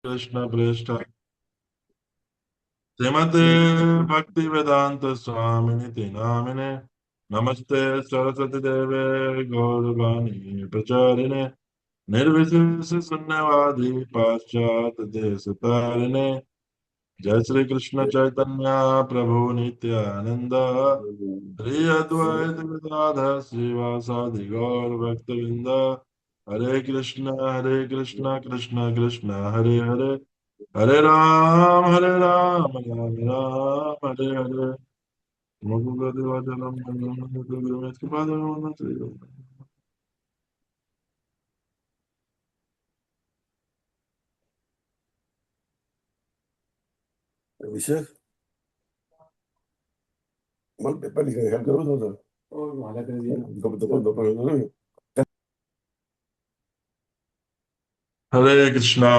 कृष्ण प्रेष्ठ श्रीमते भक्ति वेदांत स्वामिनिति नामिने नमस्ते सरस्वती देवे गौरवाणी प्रचारिणे निर्विशेष शून्यवादी पाश्चात देश तारिणे जय श्री कृष्ण चैतन्य प्रभु नित्यानंद श्री अद्वैत गदाधर श्रीवासादि गौर भक्तवृंद हरे कृष्ण कृष्ण कृष्ण हरे हरे हरे राम राम हरे हरे मुकुंदवाचलम इसके बाद होना चाहिए। अभिषेक mal पेपर लिखा है करो तो और माला कर दिया दो हरे कृष्णा।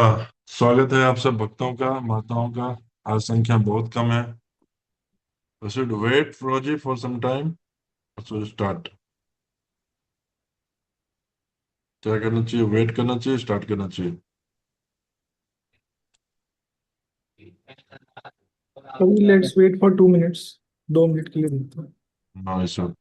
स्वागत है आप सब भक्तों का, माताओं का। आज संख्या बहुत कम है। We should wait Roji for some time to start। क्या करना चाहिए? वेट करना चाहिए, स्टार्ट करना चाहिए? अभी let's wait for 2 minutes. 2 minute के लिए देते हैं। No issue.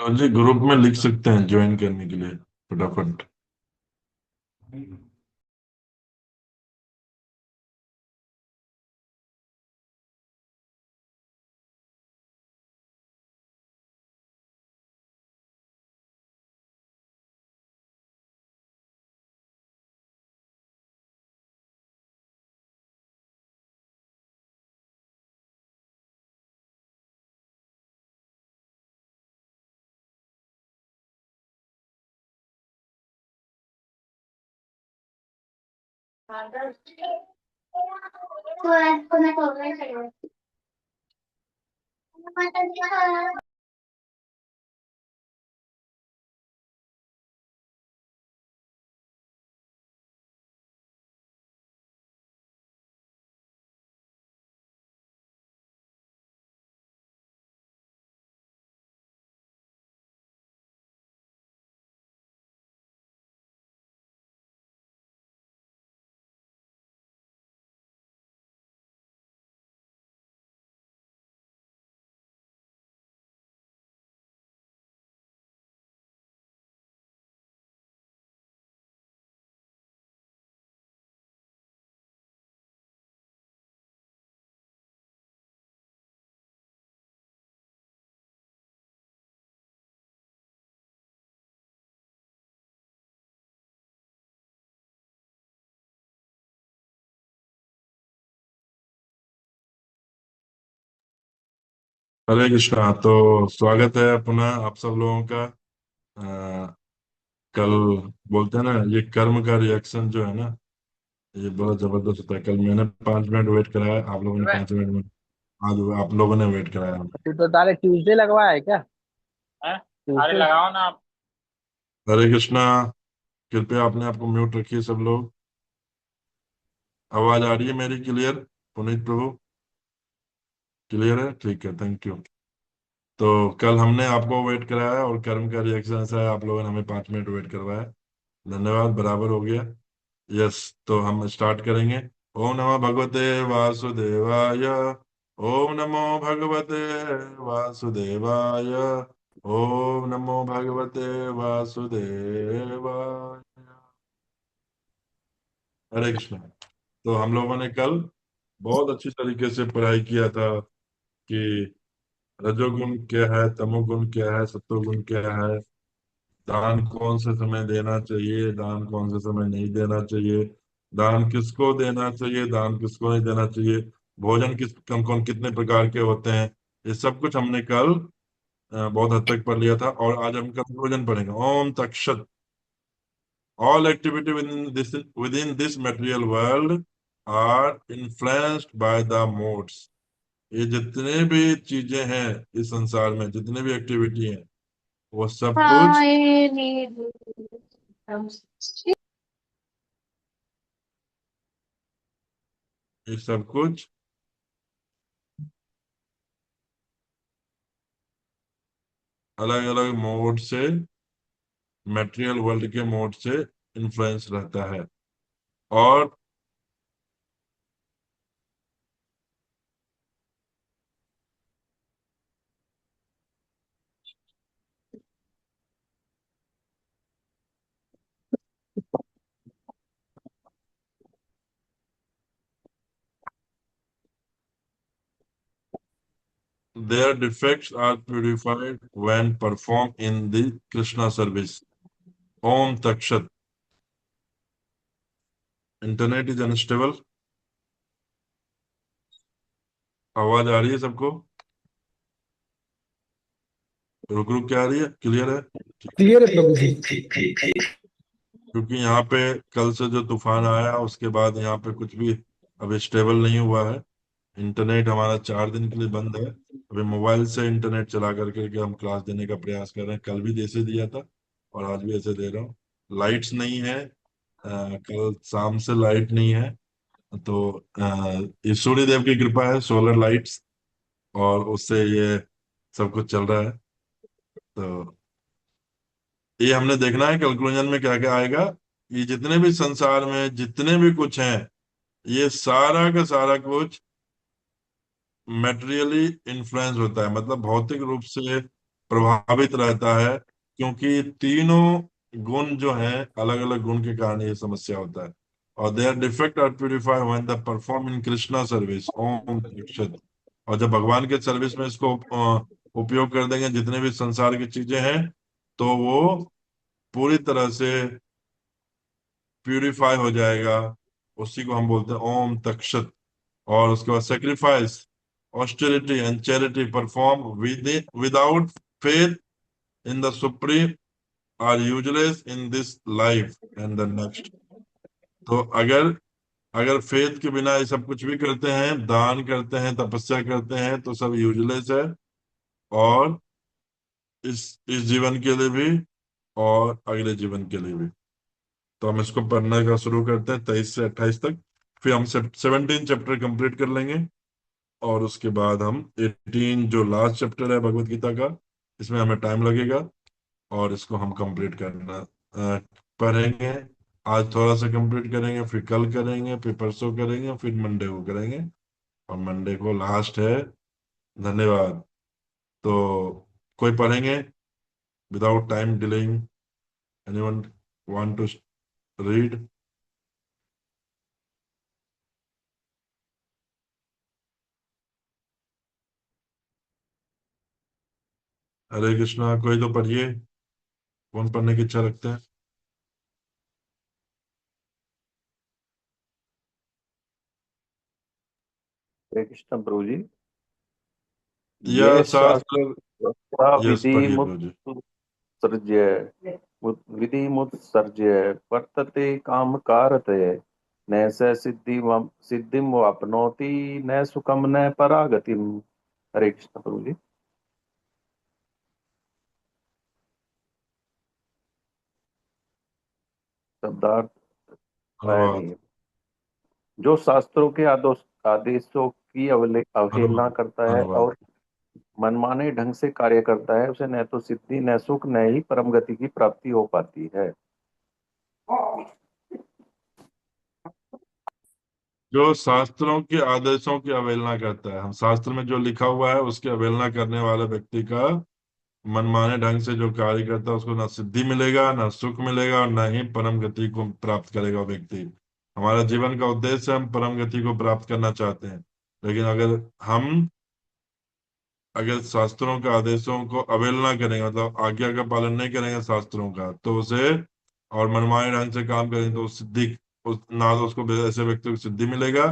रोजी ग्रुप में लिख सकते हैं ज्वाइन करने के लिए फटाफट। हरे कृष्णा। तो स्वागत है पुनः आप सब लोगों का। अ, कल बोलते हैं ना, ये कर्म का रिएक्शन जो है ना, ये बहुत जबरदस्त होता है। कल मैंने 5 मिनट वेट कराया, आप लोगों ने 5 मिनट में, आज आप लोगों ने वेट कराया। तो ताले ट्यूसडे लगवाया है क्या? है? अरे लगाओ ना आप। हरे कृष्णा। कृपया अपने आप को म्यूट रखिए सब लोग। आवाज आ रही है मेरी क्लियर? पुनीत प्रभु क्लियर है? ठीक है, थैंक यू। तो कल हमने आपको वेट कराया और कर्म का रिएक्शन ऐसा है, आप लोगों ने हमें 5 मिनट वेट करवाया। धन्यवाद, बराबर हो गया। यस, तो हम स्टार्ट करेंगे। ओम नमो भगवते वासुदेवाय। ओम नमो भगवते वासुदेवाय। ओम नमो भगवते वासुदेवाय। हरे कृष्णा। तो हम लोगों ने कल बहुत अच्छी तरीके से पढ़ाई किया था कि रजोगुण क्या है, तमोगुण क्या है, सत्वगुण क्या है, दान कौन से समय देना चाहिए, दान कौन से समय नहीं देना चाहिए, दान किसको देना चाहिए, दान किसको नहीं देना चाहिए, भोजन किस कौन कौन कितने प्रकार के होते हैं। ये सब कुछ हमने कल बहुत हद तक पढ़ लिया था। और आज हम कंक्लूजन पढ़ेंगे। ओम तक्षत। All activity within this material world are influenced by the modes. ये जितने भी चीजें हैं इस संसार में, जितने भी एक्टिविटी हैं, वो सब कुछ, हाँ ये नहीं। ये सब कुछ अलग अलग मोड से, मटेरियल वर्ल्ड के मोड से इन्फ्लुएंस रहता है। और their defects are purified when performed in the Krishna service. Om Takshat. Internet is unstable. आवाज आ रही है सबको? रुक रुक के आ रही है? क्लियर है? ठीक है। क्लियर है प्रभु जी। क्योंकि यहाँ पे कल से जो तूफान आया उसके बाद यहाँ पे कुछ भी अभी स्टेबल नहीं हुआ है। इंटरनेट हमारा 4 दिन के लिए बंद है। अभी मोबाइल से इंटरनेट चला करके के हम क्लास देने का प्रयास कर रहे हैं। कल भी ऐसे दिया था और आज भी ऐसे दे रहा हूँ। लाइट्स नहीं है। कल शाम से लाइट नहीं है। तो ये सूर्य देव की कृपा है, सोलर लाइट्स, और उससे ये सब कुछ चल रहा है। तो ये हमने देखना है कंक्लूजन में क्या क्या आएगा। ये जितने भी संसार में जितने भी कुछ हैं, ये सारा का सारा कुछ मेटेरियली इन्फ्लुएंस होता है, मतलब भौतिक रूप से प्रभावित रहता है। क्योंकि तीनों गुण जो हैं, अलग अलग गुण के कारण ये समस्या होता है। और there defect are purify when the perform in Krishna service. ओम तत्सत। और जब भगवान के सर्विस में इसको उपयोग कर देंगे, जितने भी संसार की चीजें हैं, तो वो पूरी तरह से प्यूरिफाई हो जाएगा। उसी को हम बोलते हैं ओम तक्षत। और उसके बाद sacrifice, austerity and charity perform without faith in the supreme are useless in this life and the next. तो अगर अगर फेथ के बिना ये सब कुछ भी करते हैं, दान करते हैं, तपस्या करते हैं, तो सब यूजलेस है। और इस जीवन के लिए भी और अगले जीवन के लिए भी। तो हम इसको पढ़ने का शुरू करते हैं 23 से 28 तक। फिर हम 17 चैप्टर कंप्लीट कर लेंगे। और उसके बाद हम 18, जो लास्ट चैप्टर है भगवत गीता का, इसमें हमें टाइम लगेगा। और इसको हम कंप्लीट करना पढ़ेंगे। आज थोड़ा सा कंप्लीट करेंगे, फिर कल करेंगे, फिर परसों करेंगे, फिर मंडे को करेंगे। और मंडे को लास्ट है। धन्यवाद। तो कोई पढ़ेंगे without time delaying? Anyone want to read? Hare Krishna, कोई तो पढ़िए। कौन पढ़ने की इच्छा रखते हैं? हरे कृष्ण प्रभु जी। या ये शास्त्र। शास्त्र व्यवस्था यस, विधि पढ़िए प्रभु जी। मुत्सर्ज्य विधि मुत्सर्ज्य वर्तते काम कारतये न स सिद्धिम वाप्नोति न सुखम न परागतिम। हरे कृष्ण प्रभु जी। शब्दार्थ है धन्यवाद। नहीं। जो शास्त्रों के आदेशों की अवहेलना धन्यवाद। करता है धन्यवाद। और मनमाने ढंग से कार्य करता है, उसे न तो सिद्धि न सुख न ही परम गति की प्राप्ति हो पाती है। जो शास्त्रों के आदेशों की अवहेलना करता है, हम शास्त्र में जो लिखा हुआ है उसकी अवहेलना करने वाले व्यक्ति का मनमाने ढंग से जो कार्य करता है, उसको ना सिद्धि मिलेगा, ना सुख मिलेगा, और ना ही परम गति को प्राप्त करेगा वो व्यक्ति। हमारा जीवन का उद्देश्य है, हम परम गति को प्राप्त करना चाहते हैं। लेकिन हम अगर शास्त्रों के आदेशों को अवहेलना करेंगे, मतलब आज्ञा का पालन नहीं करेंगे शास्त्रों का, तो उसे और मनमाने ढंग से काम करेंगे, तो ना तो उसको ऐसे व्यक्ति को सिद्धि मिलेगा।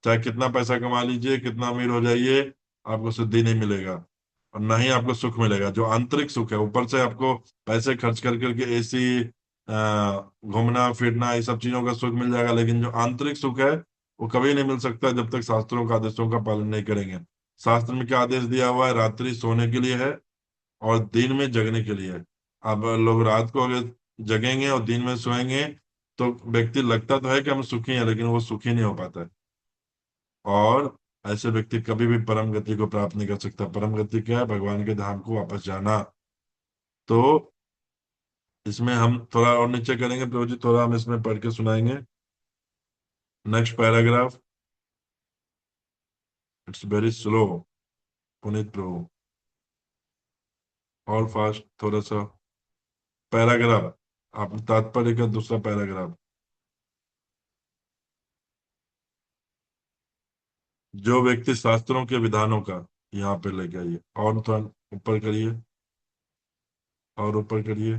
चाहे कितना पैसा कमा लीजिए, कितना अमीर हो जाइए, आपको सिद्धि नहीं मिलेगा। और ना ही आपको सुख मिलेगा, जो आंतरिक सुख है। ऊपर से आपको पैसे खर्च कर करके एसी, घूमना फिरना, ये सब चीजों का सुख मिल जाएगा, लेकिन जो आंतरिक सुख है वो कभी नहीं मिल सकता जब तक शास्त्रों का आदेशों का पालन नहीं करेंगे। शास्त्र में क्या आदेश दिया हुआ है? रात्रि सोने के लिए है और दिन में जगने के लिए है। अब लोग रात को अगर जगेंगे और दिन में सोएंगे तो व्यक्ति लगता तो है कि हम सुखी हैं, लेकिन वो सुखी नहीं हो पाता है। और ऐसे व्यक्ति कभी भी परम गति को प्राप्त नहीं कर सकता। परम गति क्या है? भगवान के धाम को वापस जाना। तो इसमें हम थोड़ा और नीचे करेंगे प्रभु जी, थोड़ा हम इसमें पढ़ के सुनाएंगे। Next paragraph, it's very slow. Puneet Prabhu, और फास्ट थोड़ा सा। पैराग्राफ, आप तात्पर्य का दूसरा पैराग्राफ। जो व्यक्ति शास्त्रों के विधानों का, यहाँ पे लेके आइए और थोड़ा ऊपर करिए, और ऊपर करिए।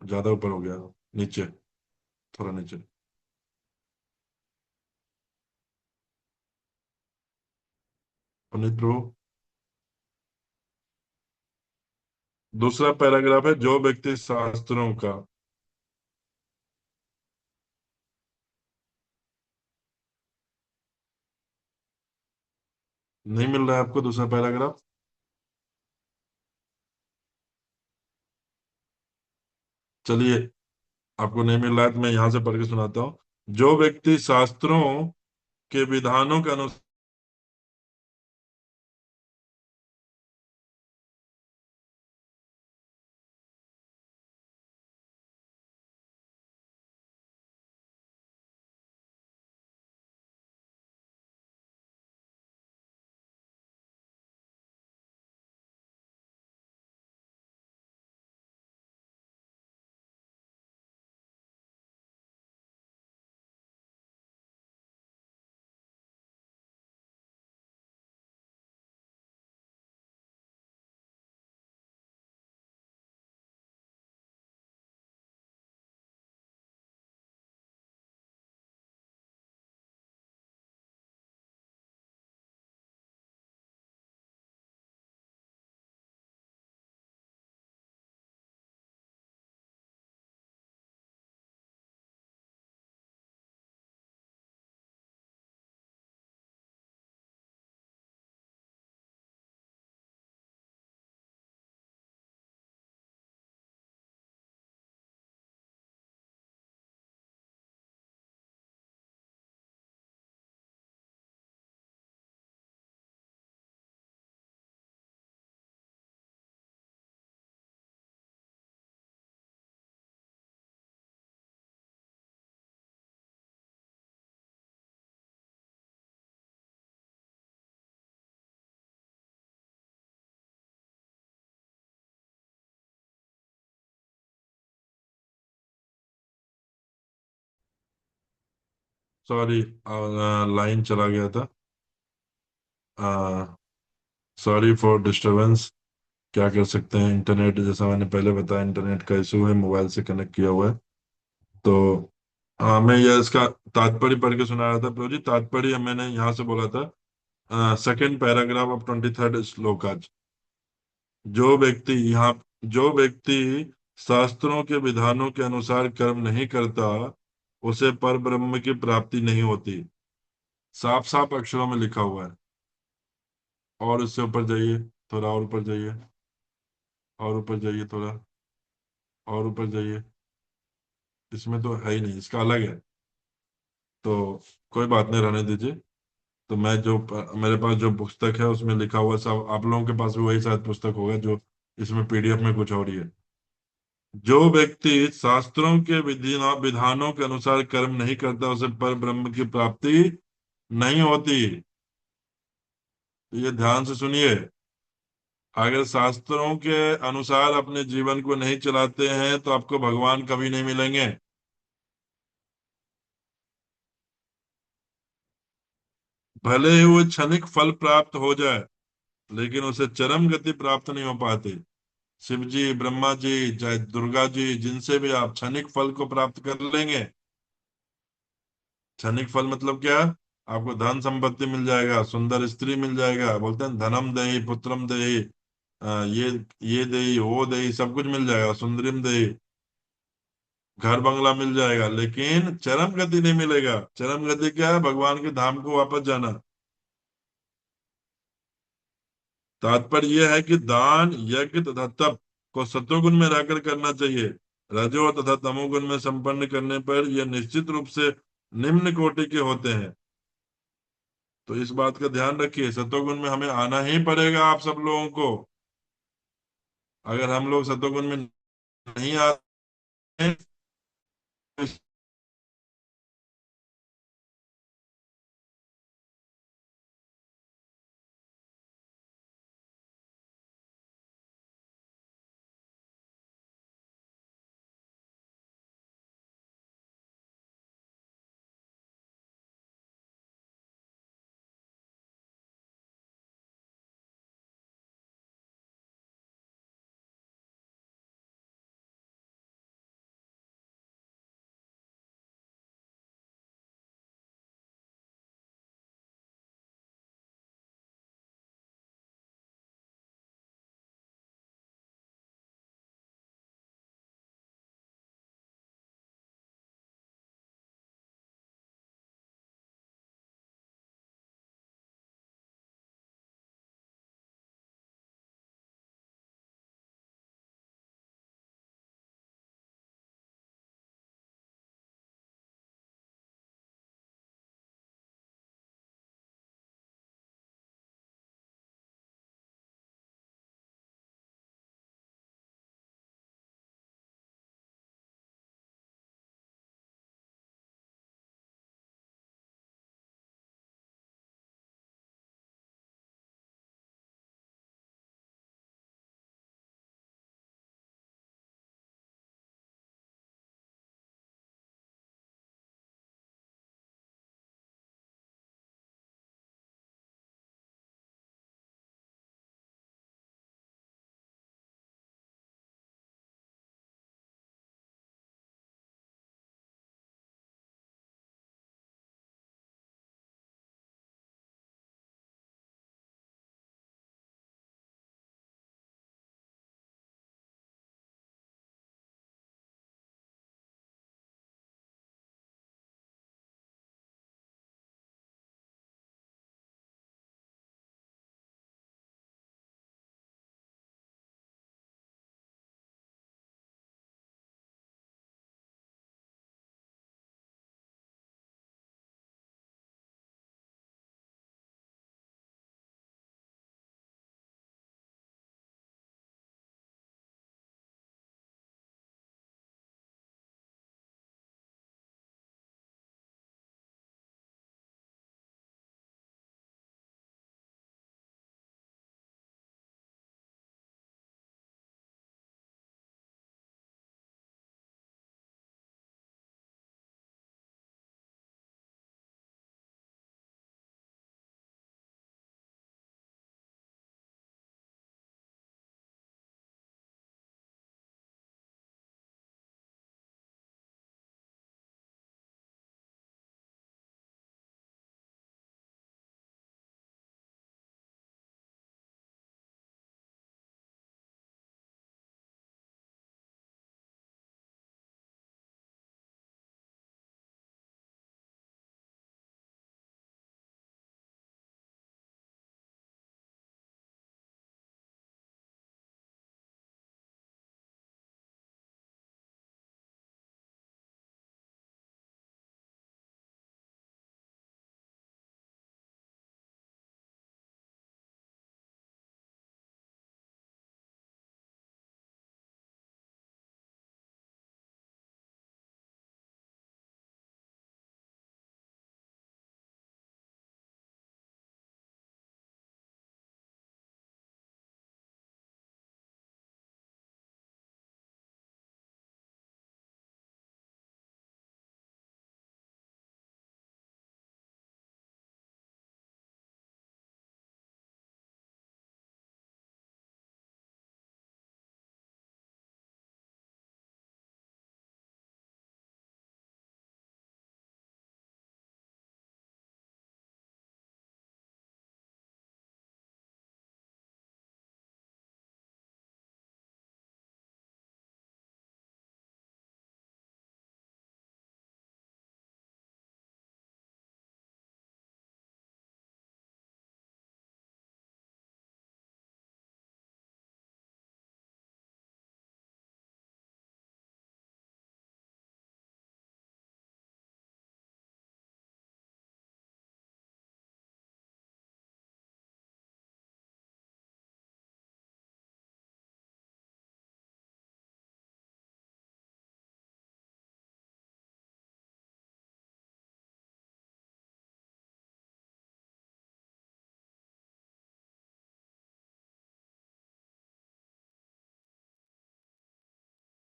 ज्यादा ऊपर हो गया, नीचे, थोड़ा नीचे। पुनीत प्रभु, दूसरा पैराग्राफ है, जो व्यक्ति शास्त्रों का। नहीं मिल रहा है आपको दूसरा पैराग्राफ? चलिए, आपको नहीं मिल रहा है तो मैं यहां से पढ़ के सुनाता हूँ। जो व्यक्ति शास्त्रों के विधानों के अनुसार, सॉरी, लाइन चला गया था। Sorry for disturbance. क्या कर सकते हैं, इंटरनेट जैसा मैंने पहले बताया, इंटरनेट का इशू है, मोबाइल से कनेक्ट किया हुआ है। तो मैं ये इसका तात्पर्य पढ़ के सुना रहा था प्रभु जी। तात्पर्य मैंने यहाँ से बोला था, सेकेंड पैराग्राफ ऑफ 23rd श्लोक आज। जो व्यक्ति यहाँ, जो व्यक्ति शास्त्रों के विधानों के अनुसार कर्म नहीं करता, उसे पर ब्रह्म की प्राप्ति नहीं होती। साफ साफ अक्षरों में लिखा हुआ है। और इससे ऊपर जाइए, थोड़ा और ऊपर जाइए, और ऊपर जाइए थोड़ा, और ऊपर जाइए। इसमें तो है ही नहीं, इसका अलग है। तो कोई बात नहीं, रहने दीजिए। तो मैं जो मेरे पास जो पुस्तक है उसमें लिखा हुआ सब, आप लोगों के पास भी वही शायद पुस्तक होगा जो इसमें पीडीएफ में कुछ और ही है। जो व्यक्ति शास्त्रों के विधानों के अनुसार कर्म नहीं करता, उसे पर ब्रह्म की प्राप्ति नहीं होती। तो ये ध्यान से सुनिए। अगर शास्त्रों के अनुसार अपने जीवन को नहीं चलाते हैं तो आपको भगवान कभी नहीं मिलेंगे। भले ही वो क्षणिक फल प्राप्त हो जाए, लेकिन उसे चरम गति प्राप्त नहीं हो पाती। शिव जी, ब्रह्मा जी, चाहे दुर्गा जी, जिनसे भी आप क्षणिक फल को प्राप्त कर लेंगे। क्षणिक फल मतलब क्या? आपको धन संपत्ति मिल जाएगा, सुंदर स्त्री मिल जाएगा, बोलते हैं धनम देहि पुत्रम देहि, ये देहि वो देहि, सब कुछ मिल जाएगा, सुंदरिम देहि। घर बंगला मिल जाएगा, लेकिन चरम गति नहीं मिलेगा। चरम गति क्या है? भगवान के धाम को वापस जाना। तात्पर्य यह है कि दान, यज्ञ तथा तप को सत्वगुण में रहकर करना चाहिए। रजो तथा तमोगुण में संपन्न करने पर यह निश्चित रूप से निम्न कोटि के होते हैं। तो इस बात का ध्यान रखिए, सत्वगुण में हमें आना ही पड़ेगा आप सब लोगों को। अगर हम लोग सत्वगुण में नहीं आते हैं,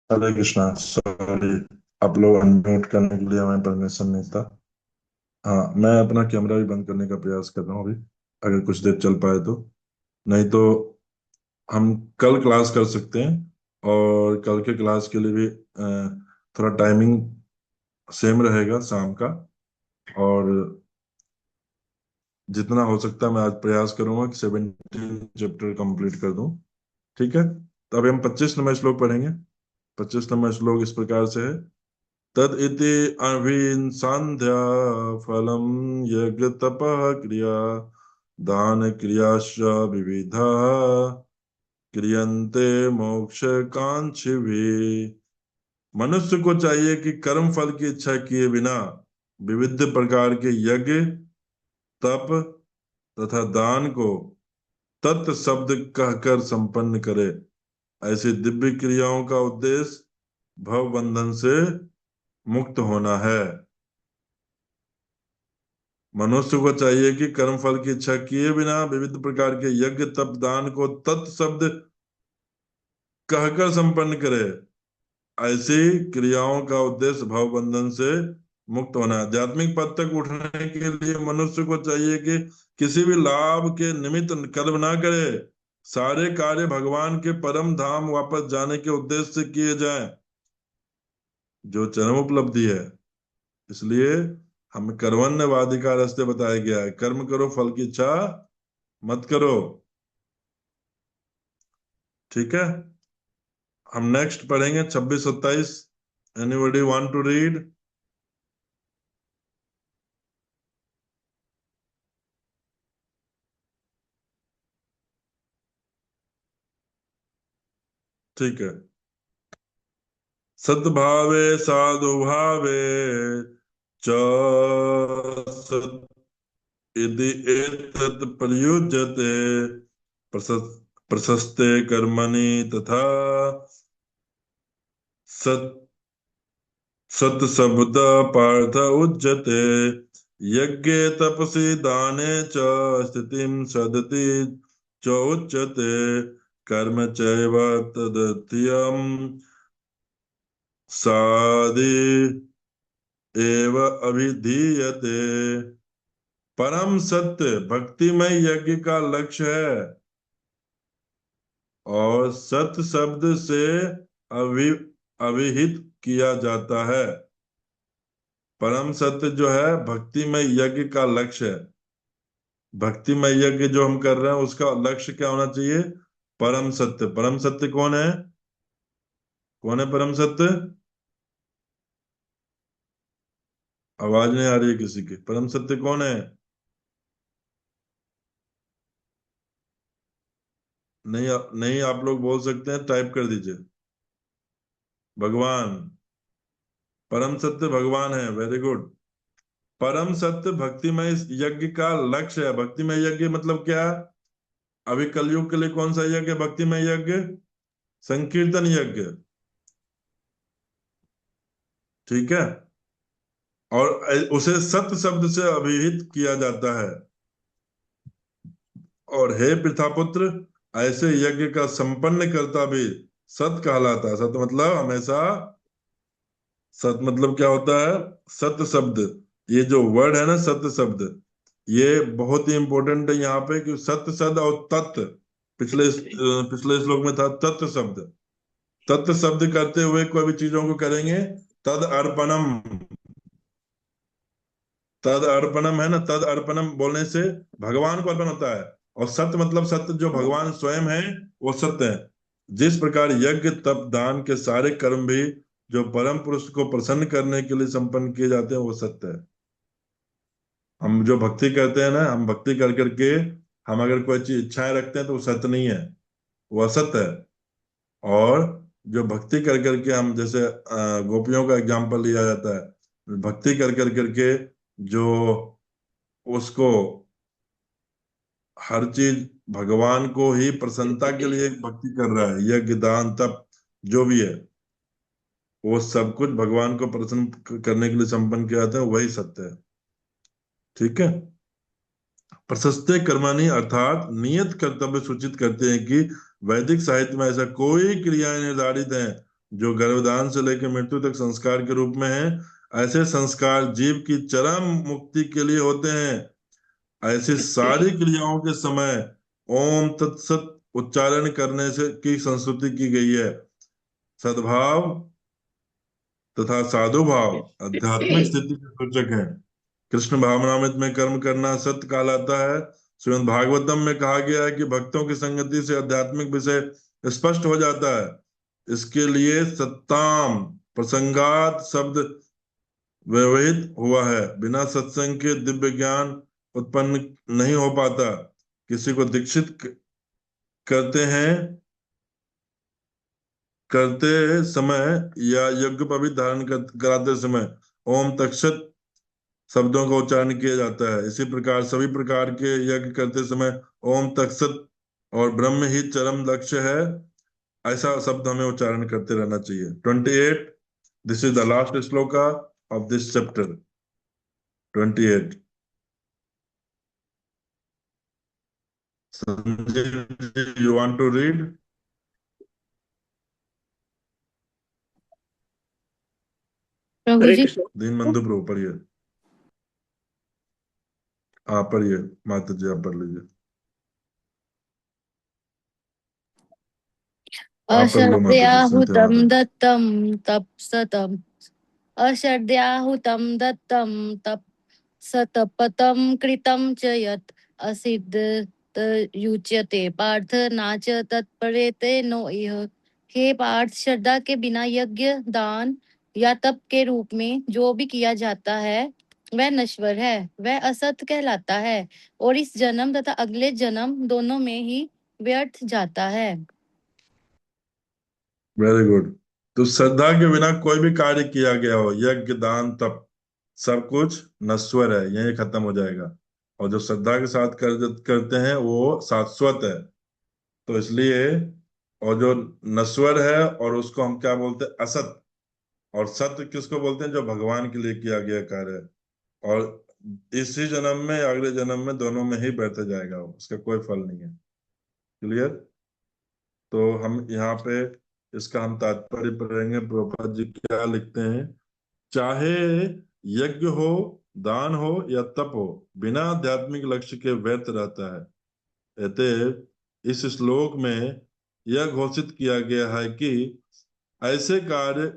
हरे कृष्णा। सॉरी, आप लोग अनम्यूट करने के लिए हमें परमिशन नहीं था। हाँ, मैं अपना कैमरा भी बंद करने का प्रयास कर रहा हूँ अभी, अगर कुछ देर चल पाए तो। नहीं तो हम कल क्लास कर सकते हैं, और कल के क्लास के लिए भी थोड़ा टाइमिंग सेम रहेगा शाम का। और जितना हो सकता है मैं आज प्रयास करूंगा कि 17 चैप्टर कंप्लीट कर दूं। ठीक है, तो अभी हम 25 नंबर श्लोक पढ़ेंगे। 25 नंबर श्लोक इस प्रकार से है। तद इति अभिसंध्या फलम यज्ञ तपः क्रिया दान क्रियाश्च विविधा क्रियन्ते मोक्ष कांक्षिभिः। मनुष्य को चाहिए कि कर्म फल की इच्छा किए बिना विविध प्रकार के यज्ञ, तप तथा दान को तत् शब्द कहकर संपन्न करे। ऐसी दिव्य क्रियाओं का उद्देश्य भव बंधन से मुक्त होना है। मनुष्य को चाहिए कि कर्म फल की इच्छा किए बिना विविध प्रकार के यज्ञ, तप, दान को तत् शब्द कहकर संपन्न करे। ऐसी क्रियाओं का उद्देश्य भव बंधन से मुक्त होना है। आध्यात्मिक पद तक उठने के लिए मनुष्य को चाहिए कि किसी भी लाभ के निमित्त कर्म ना करे। सारे कार्य भगवान के परम धाम वापस जाने के उद्देश्य से किए जाएं, जो चरम उपलब्धि है। इसलिए हमें कर्मण्यवादी का रास्ते बताया गया है। कर्म करो, फल की इच्छा मत करो। ठीक है, हम नेक्स्ट पढ़ेंगे 26-27। Anybody want to read? ठीक है। सद्भावे साधुभावे च सत् यदि एतत् प्रयुज्यते प्रशस्ते कर्मणि तथा सत् सत्शब्द पार्थ उच्यते। यज्ञे तपसि दाने च स्थितिं सदति च उच्यते। कर्म चैव तदर्थयम् साधि एव अभिधीयते। परम सत्य भक्तिमय यज्ञ का लक्ष्य है, और सत्य शब्द से अभि अभिहित किया जाता है। परम सत्य जो है भक्तिमय यज्ञ का लक्ष्य है। भक्तिमय यज्ञ जो हम कर रहे हैं उसका लक्ष्य क्या होना चाहिए? परम सत्य। परम सत्य कौन है? कौन है परम सत्य? आवाज नहीं आ रही है किसी की। परम सत्य कौन है? नहीं, नहीं, आप लोग बोल सकते हैं, टाइप कर दीजिए। भगवान। परम सत्य भगवान है। Very good. परम सत्य भक्तिमय यज्ञ का लक्ष्य है। भक्तिमय यज्ञ मतलब क्या? अभी कलयुग के लिए कौन सा यज्ञ है भक्तिमय यज्ञ? संकीर्तन यज्ञ। ठीक है, और उसे सत्य शब्द से अभिहित किया जाता है। और हे पृथापुत्र, ऐसे यज्ञ का संपन्न करता भी सत कहलाता है। सत मतलब हमेशा। सत मतलब क्या होता है? सत्य शब्द। ये जो वर्ड है ना, सत्य शब्द, ये बहुत ही इंपॉर्टेंट है यहाँ पे, कि सत्य शब्द और तत्व। पिछले श्लोक में था तत्व शब्द। तत्व शब्द करते हुए कोई भी चीजों को करेंगे, तद अर्पणम। तद अर्पणम है ना, तद अर्पणम बोलने से भगवान को अर्पण होता है। और सत्य मतलब सत्य, जो भगवान स्वयं है वो सत्य है। जिस प्रकार यज्ञ, तप, दान के सारे कर्म भी जो परम पुरुष को प्रसन्न करने के लिए संपन्न किए जाते हैं वो सत्य है। हम जो भक्ति करते हैं ना, हम भक्ति कर करके हम अगर कोई चीज इच्छाएं रखते हैं तो वो सत्य नहीं है, वो असत्य है। और जो भक्ति कर करके हम, जैसे गोपियों का एग्जाम्पल लिया जाता है, भक्ति कर कर करके जो उसको हर चीज भगवान को ही प्रसन्नता के लिए भक्ति कर रहा है, यज्ञ, दान, तप जो भी है, वो सब कुछ भगवान को प्रसन्न करने के लिए संपन्न किया जाता है, वही सत्य है। ठीक है। प्रशस्ते कर्माणि अर्थात नियत कर्तव्य सूचित करते हैं कि वैदिक साहित्य में ऐसा कोई क्रियाएं निर्धारित हैं जो गर्भधान से लेकर मृत्यु तक संस्कार के रूप में है, ऐसे संस्कार जीव की चरम मुक्ति के लिए होते हैं। ऐसी सारी क्रियाओं के समय ओम तत्सत उच्चारण करने से की संस्तुति की गई है। सद्भाव तथा साधु भाव आध्यात्मिक स्थिति के सूचक हैं। कृष्ण भावनामृत में कर्म करना सत्य कहलाता है। श्रीमद् भागवतम में कहा गया है कि भक्तों की संगति से आध्यात्मिक विषय स्पष्ट हो जाता है। इसके लिए सत्ताम प्रसंगात शब्द व्यवहित हुआ है। बिना सत्संग के दिव्य ज्ञान उत्पन्न नहीं हो पाता। किसी को दीक्षित करते हैं करते समय या यज्ञ पवित्र धारण कराते समय ओम तक्षत शब्दों का उच्चारण किया जाता है। इसी प्रकार सभी प्रकार के यज्ञ करते समय ओम तत्सत और ब्रह्म ही चरम लक्ष्य है, ऐसा शब्द हमें उच्चारण करते रहना चाहिए। 28, this is the last shloka of this chapter 28। Sanjay, you want to read? Prabhu Hare ji. Krishna. Deenbandhu Prabhu पढ़िए। आप पढ़िए, माता जी आप पढ़ लीजिए। आप पढ़ लो माता जी, सुनते हैं अश्रद्धयाहुतं आप। दत्तं तप्सतम् अश्रद्धयाहुतं दत्तं तप्सतपतं कृतं च यत् असिद्ध युच्यते पार्थ न च तत्परेते नो इह। हे पार्थ, श्रद्धा के बिना यज्ञ, दान या तप के रूप में जो भी किया जाता है वह नश्वर है, वह असत कहलाता है और इस जन्म तथा अगले जन्म दोनों में ही व्यर्थ जाता है। Very good. तो श्रद्धा के बिना कोई भी कार्य किया गया हो, यज्ञ दान तप, सब कुछ नश्वर है, यही खत्म हो जाएगा। और जो श्रद्धा के साथ करते हैं वो शाश्वत है। तो इसलिए, और जो नश्वर है और उसको हम क्या बोलते हैं? असत। और सत्य किसको बोलते हैं? जो भगवान के लिए किया गया कार्य है। और इसी जन्म में या अगले जन्म में दोनों में ही बहते जाएगा वो, उसका कोई फल नहीं है। क्लियर? तो हम यहाँ पे इसका हम तात्पर्य पढ़ेंगे। प्रभुपाद जी क्या लिखते हैं? चाहे यज्ञ हो, दान हो या तप हो, बिना आध्यात्मिक लक्ष्य के व्यर्थ रहता है। अतः इस श्लोक में यह घोषित किया गया है कि ऐसे कार्य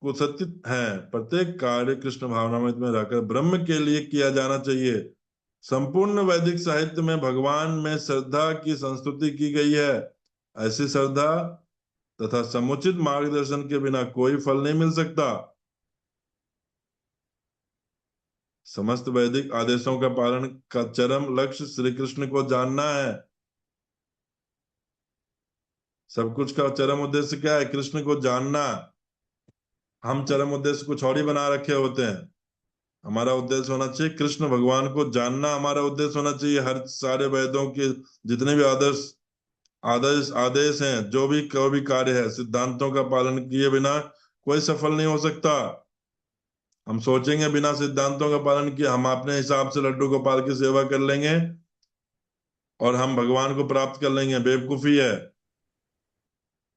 कुसचित हैं। प्रत्येक कार्य कृष्ण भावनामृत में रहकर ब्रह्म के लिए किया जाना चाहिए। संपूर्ण वैदिक साहित्य में भगवान में श्रद्धा की संस्तुति की गई है। ऐसी श्रद्धा तथा समुचित मार्गदर्शन के बिना कोई फल नहीं मिल सकता। समस्त वैदिक आदेशों का पालन का चरम लक्ष्य श्री कृष्ण को जानना है। सब कुछ का चरम उद्देश्य क्या है? कृष्ण को जानना। हम चरम उद्देश्य कुछ और ही बना रखे होते हैं। हमारा उद्देश्य होना चाहिए कृष्ण भगवान को जानना। हमारा उद्देश्य होना चाहिए हर सारे वेदों के जितने भी आदर्श आदेश आदेश हैं, जो भी कोई भी कार्य है, सिद्धांतों का पालन किए बिना कोई सफल नहीं हो सकता। हम सोचेंगे बिना सिद्धांतों का पालन किए हम अपने हिसाब से लड्डू गोपाल की सेवा कर लेंगे और हम भगवान को प्राप्त कर लेंगे, बेवकूफी है।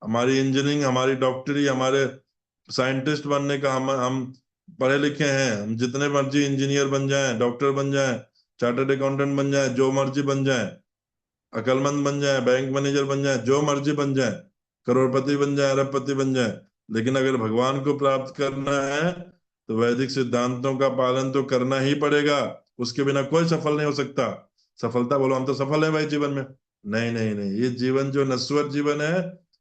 हमारी इंजीनियरिंग, हमारी डॉक्टरी, हमारे साइंटिस्ट बनने का हम पढ़े लिखे हैं। हम जितने मर्जी इंजीनियर बन जाएं, डॉक्टर बन जाएं, चार्टर्ड अकाउंटेंट बन जाएं, जो मर्जी बन जाएं, अकलमंद बन जाएं, बैंक मैनेजर बन जाएं, जो मर्जी बन जाएं, करोड़पति बन जाएं, अरबपति बन जाएं, लेकिन अगर भगवान को प्राप्त करना है तो वैदिक सिद्धांतों का पालन तो करना ही पड़ेगा। उसके बिना कोई सफल नहीं हो सकता। सफलता बोलो हम तो सफल है भाई जीवन में। नहीं नहीं नहीं, ये जीवन जो नश्वर जीवन है,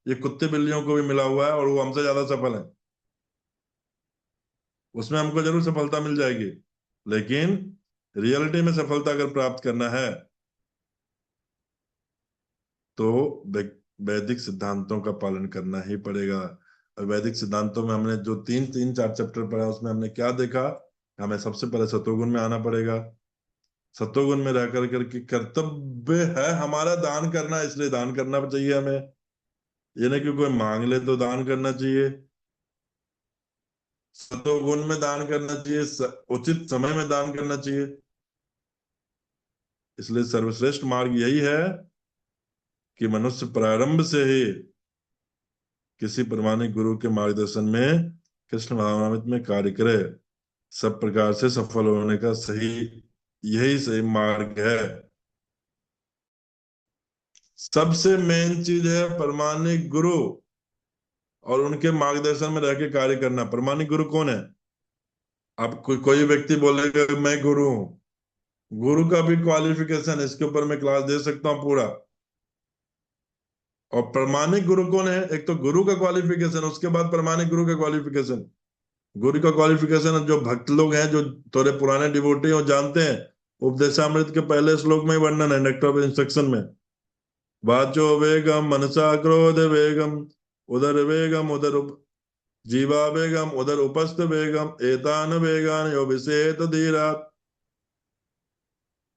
ये कुत्ते बिल्लियों को भी मिला हुआ है और वो हमसे ज्यादा सफल है। उसमें हमको जरूर सफलता मिल जाएगी, लेकिन रियलिटी में सफलता अगर प्राप्त करना है तो वैदिक सिद्धांतों का पालन करना ही पड़ेगा। और वैदिक सिद्धांतों में हमने जो तीन तीन चार चैप्टर पढ़ा, उसमें हमने क्या देखा? हमें सबसे पहले सतोगुण में आना पड़ेगा। सतोगुण में रह कर करके कर्तव्य है हमारा दान करना, इसलिए दान करना चाहिए हमें। ये नहीं कि कोई मांग ले तो दान करना चाहिए। सतोगुण में दान करना चाहिए, उचित समय में दान करना चाहिए। इसलिए सर्वश्रेष्ठ मार्ग यही है कि मनुष्य प्रारंभ से ही किसी प्रामाणिक गुरु के मार्गदर्शन में कृष्ण भावनामृत में कार्य करे, सब प्रकार से सफल होने का यही सही मार्ग है। सबसे मेन चीज है प्रामाणिक गुरु और उनके मार्गदर्शन में रह के कार्य करना। प्रामाणिक गुरु कौन है? अब कोई व्यक्ति बोलेगा कि मैं गुरु हूं, गुरु का भी क्वालिफिकेशन, इसके ऊपर मैं क्लास दे सकता हूं पूरा। और प्रामाणिक गुरु कौन है? एक तो गुरु का क्वालिफिकेशन, उसके बाद प्रामाणिक गुरु का क्वालिफिकेशन। गुरु का क्वालिफिकेशन जो भक्त लोग हैं, जो थोड़े पुराने डिवोटी हो, जानते हैं उपदेशामृत के पहले श्लोक में ही वर्णन है, नेक्टर ऑफ इंस्ट्रक्शन में, वाचो वेगम मनसा क्रोध वेगम उदर वेगम उदर जीवा वेगम उदर उपस्थ वेगम एतान वेगान यो विषेत धीरा।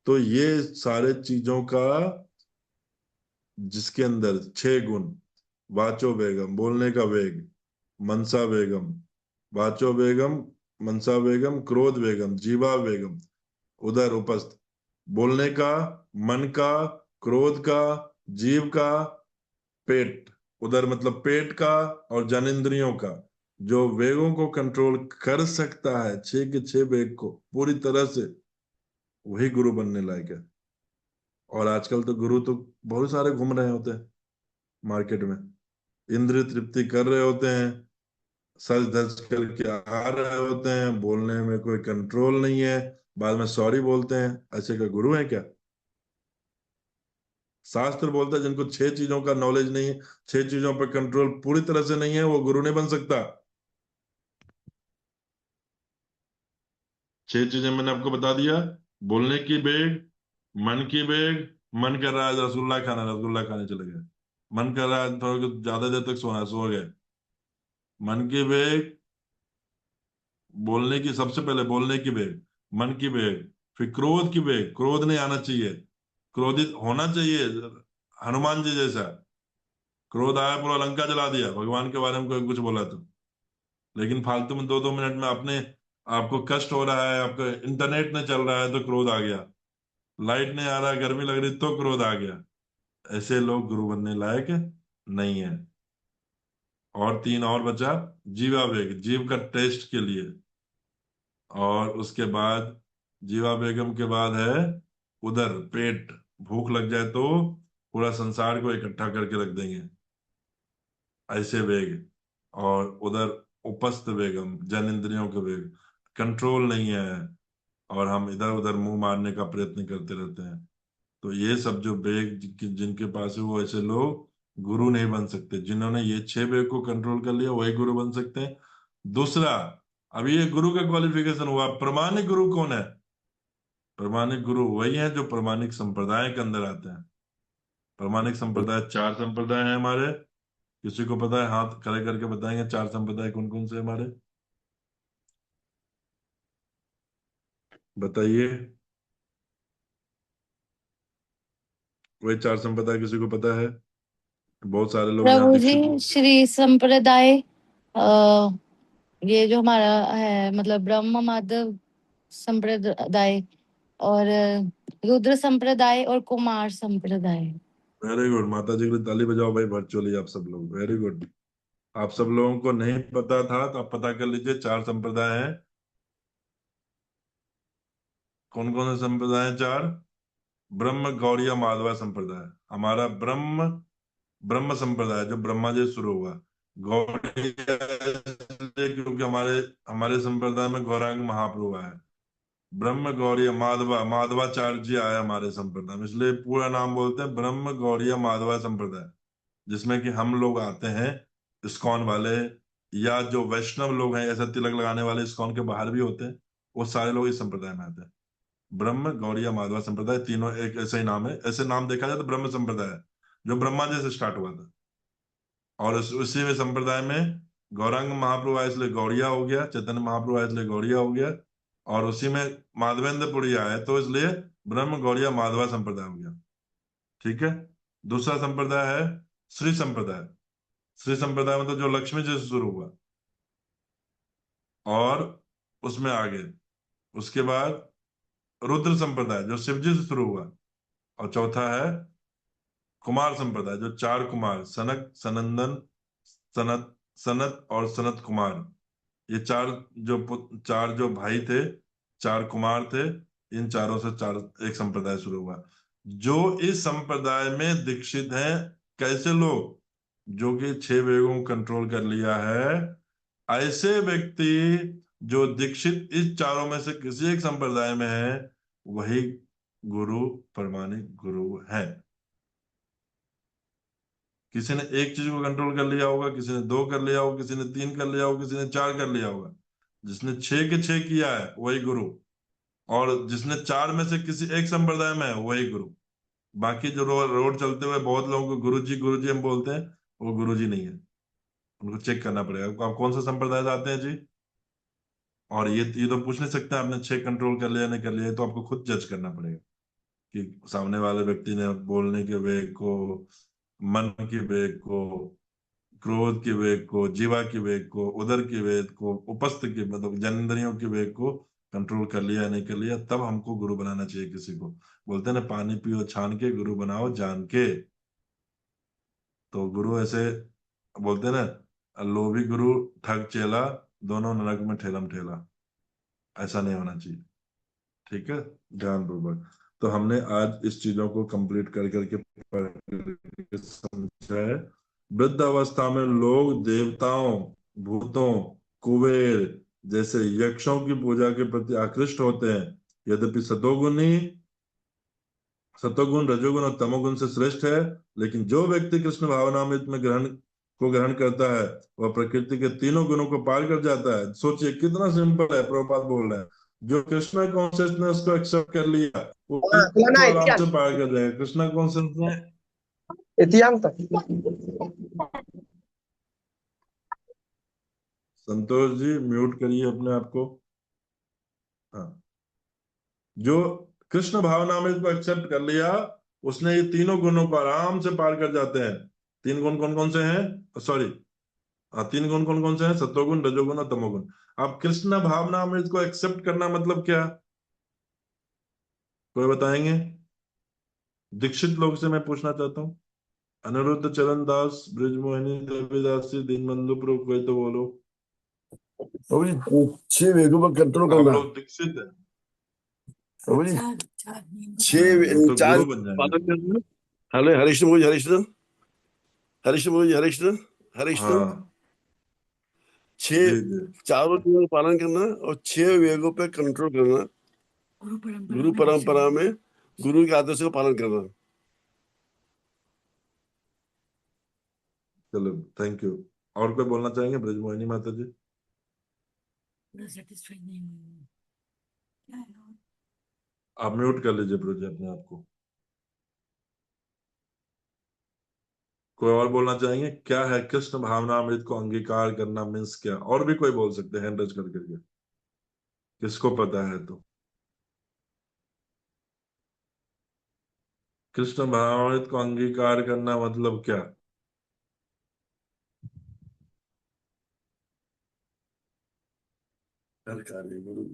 तो ये सारे चीजों का, जिसके अंदर 6 गुण, वाचो वेगम बोलने का वेग, मनसा वेगम वाचो वेगम मनसा वेगम, क्रोध वेगम जीवा वेगम, उदर उपस्थ बोलने का, मन का, क्रोध का, जीव का, पेट, उदर मतलब पेट का, और जनेंद्रियों का, जो वेगों को कंट्रोल कर सकता है, 6 के 6 वेग को पूरी तरह से, वही गुरु बनने लायक है। और आजकल तो गुरु तो बहुत सारे घूम रहे होते हैं मार्केट में, इंद्रिय तृप्ति कर रहे होते हैं, सज धज करके आ रहे होते हैं, बोलने में कोई कंट्रोल नहीं है, बाद में सॉरी बोलते हैं। ऐसे का गुरु है क्या? शास्त्र बोलता है जिनको 6 चीजों का नॉलेज नहीं है, 6 चीजों पर कंट्रोल पूरी तरह से नहीं है, वो गुरु नहीं बन सकता। 6 चीजें मैंने आपको बता दिया। बोलने की वेग, मन की वेग, मन कर रहा है रसगुल्ला खाना, रसगुल्ला खाने चले गए। मन कर रहा है थोड़ा ज्यादा देर तक सोना, सो गए। मन की वेग, बोलने की, सबसे पहले बोलने की वेग, मन की वेग, फिर क्रोध की वेग, क्रोध नहीं आना चाहिए, क्रोधित होना चाहिए हनुमान जी जैसा। क्रोध आया पूरा लंका जला दिया, भगवान के बारे में कोई कुछ बोला तो। लेकिन फालतू में 2-2 मिनट में अपने आपको कष्ट हो रहा है, आपका इंटरनेट नहीं चल रहा है तो क्रोध आ गया, लाइट नहीं आ रहा है, गर्मी लग रही तो क्रोध आ गया। ऐसे लोग गुरु बनने लायक नहीं है। और 3 और बचा, जीवा वेग, जीव का टेस्ट के लिए। और उसके बाद जीवा बेगम के बाद है उदर, पेट, भूख लग जाए तो पूरा संसार को इकट्ठा करके रख देंगे, ऐसे वेग। और उधर उपस्थ वेगम, जनेंद्रियों के वेग, कंट्रोल नहीं है, और हम इधर उधर मुंह मारने का प्रयत्न करते रहते हैं। तो ये सब जो वेग जिनके पास है, वो ऐसे लोग गुरु नहीं बन सकते। जिन्होंने ये 6 वेग को कंट्रोल कर लिया वही गुरु बन सकते हैं। दूसरा, अभी ये गुरु का क्वालिफिकेशन हुआ, प्रमाणिक गुरु कौन है? प्रमाणिक गुरु वही है जो प्रमाणिक संप्रदाय के अंदर आते हैं। प्रमाणिक संप्रदाय 4 संप्रदाय हैं हमारे। किसी को पता है? हाथ खड़े करके बताएंगे 4 संप्रदाय कौन कौन से हमारे, बताइए। वही 4 संप्रदाय किसी को पता है? बहुत सारे लोग यहाँ प्रभु जी, दीक्षित। श्री संप्रदाय, अ, ये जो हमारा है, मतलब ब्रह्म माधव संप्रदाय, और रुद्र संप्रदाय और कुमार संप्रदाय। वेरी गुड, माता जी के लिए ताली बजाओ भाई, वर्चुअली आप सब लोग, वेरी गुड। आप सब लोगों को नहीं पता था तो आप पता कर लीजिए, 4 संप्रदाय हैं। कौन कौन से संप्रदाय हैं? 4। ब्रह्म गौड़िया माधवा संप्रदाय, हमारा ब्रह्म ब्रह्म संप्रदाय जो ब्रह्मा जी से शुरू हुआ। गौड़िया इसलिए क्योंकि हमारे हमारे संप्रदाय में गौरांग महाप्रभु आए। ब्रह्म गौड़िया माधवा, माधवाचार्य जी आए हमारे संप्रदाय में, इसलिए पूरा नाम बोलते हैं ब्रह्म गौड़िया माधवा संप्रदाय, जिसमें कि हम लोग आते हैं, इस्कॉन वाले, या जो वैष्णव लोग हैं, ऐसा तिलक लगाने वाले इस्कॉन के बाहर भी होते हैं, वो सारे लोग इस संप्रदाय में आते हैं। ब्रह्म गौड़िया माधवा संप्रदाय, तीनों एक ऐसा ही नाम है। ऐसे नाम देखा जाए तो ब्रह्म संप्रदाय है, जो ब्रह्मा जी से स्टार्ट हुआ था। और उसी में संप्रदाय में गौरांग महाप्रभु आए इसलिए गौड़िया हो गया, चैतन्य महाप्रभु आए इसलिए गौड़िया हो गया, और उसी में माधवेंद्रपुरी आए तो इसलिए ब्रह्म गौड़िया माधवा संप्रदाय हो गया। ठीक है। दूसरा संप्रदाय है श्री संप्रदाय। श्री संप्रदाय मतलब जो लक्ष्मी जी से शुरू हुआ और उसमें आगे। उसके बाद रुद्र संप्रदाय जो शिव जी से शुरू हुआ। और चौथा है कुमार संप्रदाय, जो 4 कुमार, सनक, सनंदन, सनत सनत और सनत कुमार, ये चार जो भाई थे, चार कुमार थे। इन चारों से चार एक संप्रदाय शुरू हुआ। जो इस संप्रदाय में दीक्षित हैं, कैसे लोग, जो कि 6 वेगों को कंट्रोल कर लिया है, ऐसे व्यक्ति जो दीक्षित इस चारों में से किसी एक संप्रदाय में है, वही गुरु, प्रमाणिक गुरु है। किसी ने एक चीज को कंट्रोल कर लिया होगा, किसी ने 2 कर लिया होगा, किसी ने 3 कर लिया होगा, किसी ने 4 कर लिया होगा। जिसने 6 के 6 किया है वही गुरु, और जिसने 4 में से किसी एक संप्रदाय में है वही गुरु। बाकी जो रोड चलते हुए बहुत लोगों को गुरु जी हम बोलते हैं, वो गुरु जी नहीं है। उनको चेक करना पड़ेगा आप कौन सा संप्रदाय से आते हैं जी। और ये तो पूछ नहीं सकते आपने 6 कंट्रोल कर लिया नहीं कर लिया, तो आपको खुद जज करना पड़ेगा कि सामने वाले व्यक्ति ने बोलने के वेग को, मन के वेग को, क्रोध के वेग को, जीवा के वेग को, उदर के वेग को, उपस्थ के मतलब जनेंद्रियों के वेग को कंट्रोल कर लिया या नहीं कर लिया, तब हमको गुरु बनाना चाहिए किसी को। बोलते हैं ना, पानी पियो छान के, गुरु बनाओ जान के। तो गुरु ऐसे बोलते हैं ना, लोभी गुरु ठग चेला, दोनों नरक में ठेलम ठेला। ऐसा नहीं होना चाहिए। ठीक है, ध्यानपूर्वक। तो हमने आज इस चीजों को कंप्लीट कर करके पढ़ करके समझा है। वृद्ध अवस्था में लोग देवताओं, भूतों, कुबेर जैसे यक्षों की पूजा के प्रति आकृष्ट होते हैं। यद्यपि सतोगुण, रजोगुण और तमोगुण से श्रेष्ठ है, लेकिन जो व्यक्ति कृष्ण भावनामृत में ग्रहण करता है, वह प्रकृति के तीनों गुणों को पार कर जाता है। सोचिए कितना सिंपल है, प्रभुपाद बोल रहे हैं। जो कृष्णा कॉन्शियसनेस को एक्सेप्ट कर लिया, वो तीनों को आराम से पार कर जाएगा। कृष्णा कॉन्शियसनेस। संतोष जी म्यूट करिए अपने आप को। हाँ, जो कृष्ण भावनामृत को एक्सेप्ट कर लिया, उसने ये तीनों गुणों को आराम से पार कर जाते हैं। 3 गुण कौन कौन से हैं, सॉरी, हाँ 3 गुण कौन कौन से हैं, सत्वगुण, रजोगुण और तमोगुण। अब कृष्ण भावनामृत को एक्सेप्ट करना मतलब क्या, कोई बताएंगे? दीक्षित लोग से मैं पूछना चाहता हूँ। अनिरुद्ध, चरण दास, ब्रिजमोहिनी, देवीदासी, दीनबंधु प्रभु, कोई तो बोलो। प्रभु जी 6 वेगों पर कंट्रोल हम करना। लोग दीक्षित हैं। प्रभु जी तो 4 गुरु बन पालन जाएंगे। करना। हेलो, हरिष्ण मुझे, हरिष्ण हरिष्ण मुझे, हरिष्ण हरिष्ण हाँ 6 जी जी, चारों नियमों का पालन करना और 6 वेगों पे कंट्रोल करना। गुरु परंपरा में गुरु के आदेश का पालन करना। चलो थैंक यू। और कोई बोलना चाहेंगे, ब्रजमोहिनी माता जी? आप म्यूट कर लीजिए ब्रज अपने आप को। कोई और बोलना चाहेंगे? क्या है कृष्ण भावनामृत को अंगीकार करना मीन्स क्या? और भी कोई बोल सकते हैं, हैंड रेज कर करके, किसको पता है तो। कृष्ण भावनामृत को अंगीकार करना मतलब क्या? सरकारी गुरु।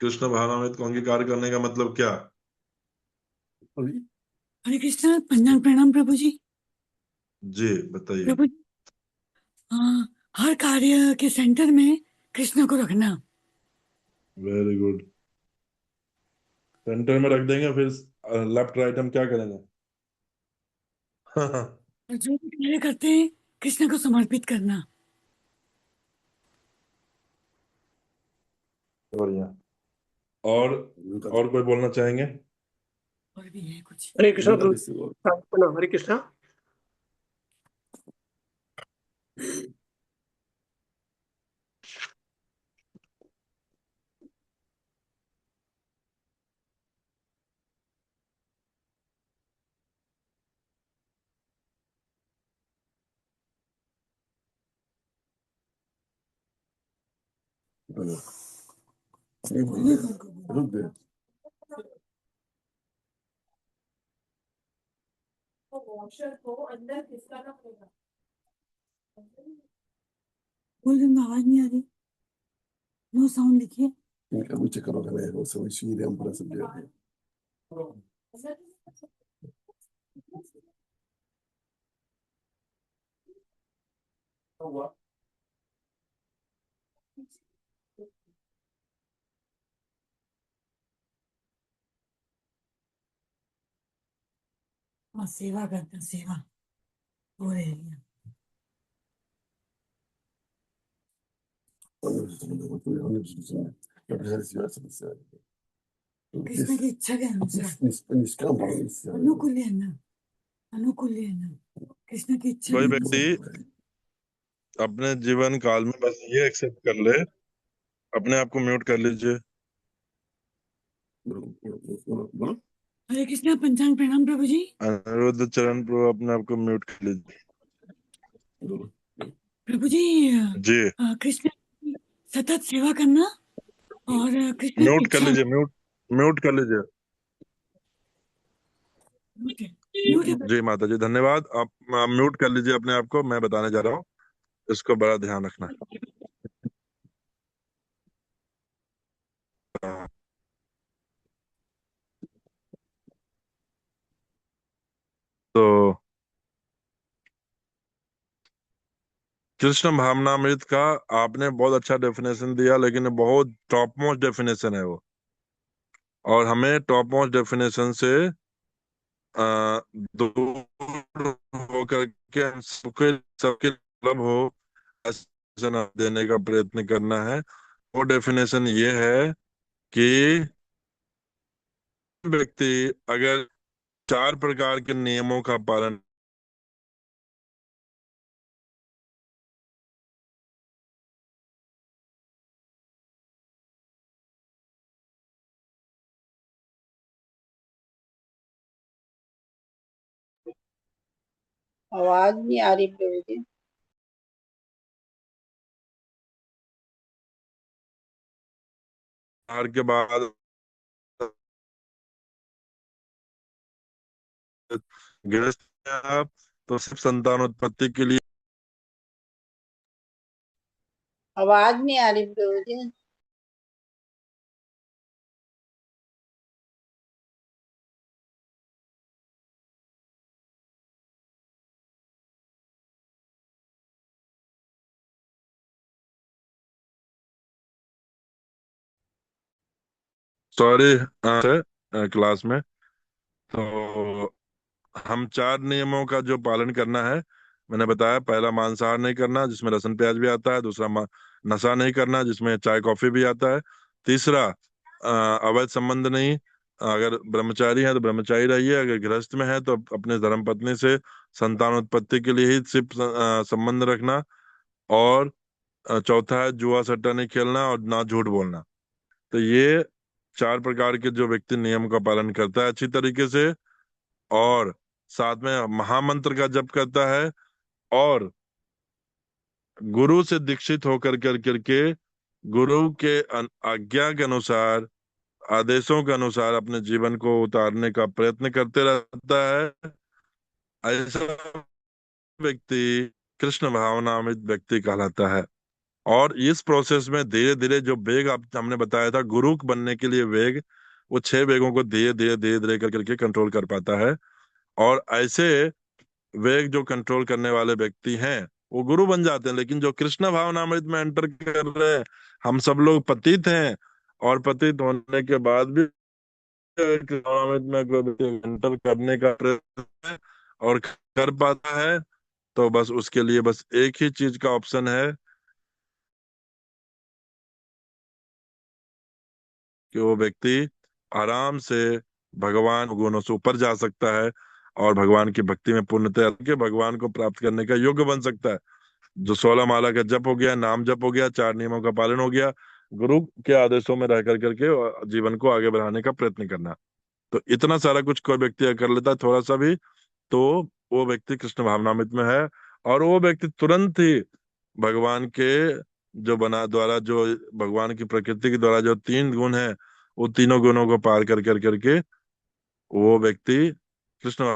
कृष्ण भावनामृत को अंगीकार करने का मतलब क्या? हरे कृष्णा, पंजाब प्रणाम प्रभु जी। जी बताइए। प्रभु जी, हर कार्य के सेंटर में कृष्ण को रखना। Very good. सेंटर में रख देंगे, फिर लेफ्ट राइट हम क्या करेंगे? और जो भी कार्य करते हैं कृष्ण को समर्पित करना। बढ़िया। और कोई बोलना चाहेंगे? और भी है कुछ। हरे कृष्णा प्रभु, हरे कृष्णा। रुक गए। बोल रही आवाज नहीं आ रही। नो साउंड लिखिए। इनका मुझे करो करना है, वो सब इसीलिए हम पूरा समझे। और सेवा करता, सेवा हो रही है। कृष्ण की इच्छा के अनुसार अनुकूल है ना, अनुकूल है ना, कृष्ण की इच्छा कोई के व्यक्ति अनुसार। अपने जीवन काल में बस ये एक्सेप्ट कर ले, अपने आप को म्यूट कर लीजिए। हरे कृष्णा, पंचांग प्रणाम प्रभु जी। अनिरुद्ध चरण प्रभु, अपने आप को म्यूट कर लीजिए। प्रभु जी, जी, कृष्ण की सतत सेवा करना और कृष्ण की म्यूट कर इच्छा। लीजिए, म्यूट म्यूट कर लीजिए। म्यूट है, म्यूट है। जी माता जी, धन्यवाद। आप म्यूट कर लीजिए अपने आप को, मैं बताने जा रहा हूँ, इसको बड़ा ध्यान रखना। हाँ, तो कृष्ण भावनामृत का आपने बहुत अच्छा डेफिनेशन दिया, लेकिन ये बहुत टॉप मोस्ट डेफिनेशन है वो, और हमें टॉप मोस्ट डेफिनेशन से दूर होकर के हम सबके सबके मतलब हो ऐसा ना देने का प्रयत्न करना है। वो डेफिनेशन ये है कि व्यक्ति अगर 4 प्रकार के नियमों का पालन आवाज नहीं आ रही प्रभु जी। के बाद गृहस्थ हैं आप, तो सिर्फ संतान उत्पत्ति के लिए आवाज नहीं आ रही प्रभु जी। सॉरी क्लास में, तो हम 4 नियमों का जो पालन करना है, मैंने बताया। पहला, मांसाहार नहीं करना, जिसमें लहसुन प्याज भी आता है। दूसरा, नशा नहीं करना, जिसमें चाय कॉफी भी आता है। तीसरा, अवैध संबंध नहीं। अगर ब्रह्मचारी है तो ब्रह्मचारी रहिए, अगर गृहस्थ में है तो अपने धर्म पत्नी से संतान उत्पत्ति के लिए ही सिर्फ संबंध रखना। और चौथा है, जुआ सट्टा नहीं खेलना और ना झूठ बोलना। तो ये 4 प्रकार के जो व्यक्ति नियम का पालन करता है अच्छी तरीके से, और साथ में महामंत्र का जप करता है, और गुरु से दीक्षित होकर कर करके गुरु के आज्ञा के अनुसार, आदेशों के अनुसार अपने जीवन को उतारने का प्रयत्न करते रहता है, ऐसा व्यक्ति कृष्ण भावनामृत व्यक्ति कहलाता है। और इस प्रोसेस में धीरे धीरे जो वेग आप हमने बताया था गुरु बनने के लिए वेग, वो 6 वेगों को धीरे धीरे धीरे धीरे कर करके कंट्रोल कर पाता है। और ऐसे वेग जो कंट्रोल करने वाले व्यक्ति हैं वो गुरु बन जाते हैं। लेकिन जो कृष्ण भावनामृत में एंटर कर रहे हैं, हम सब लोग पतित हैं, और पतित होने के बाद भी अगर कृष्ण भावनामृत में कोई व्यक्ति एंटर करने का प्रयत्न है और कर पाता है, तो बस उसके लिए बस एक ही चीज का ऑप्शन है कि वो व्यक्ति आराम से भगवान गुणों से ऊपर जा सकता है, और भगवान की भक्ति में पूर्णतः के भगवान को प्राप्त करने का योग्य बन सकता है। जो 16 माला का जप हो गया, नाम जप हो गया, 4 नियमों का पालन हो गया, गुरु के आदेशों में रह कर करके जीवन को आगे बढ़ाने का प्रयत्न करना। तो इतना सारा कुछ कोई व्यक्ति अगर कर लेता है थोड़ा सा भी, तो वो व्यक्ति कृष्ण भावनामृत में है। और वो व्यक्ति तुरंत ही भगवान के जो बना द्वारा जो भगवान की प्रकृति के द्वारा जो 3 गुण है, वो तीनों गुणों को पार कर कर करके वो व्यक्ति कृष्ण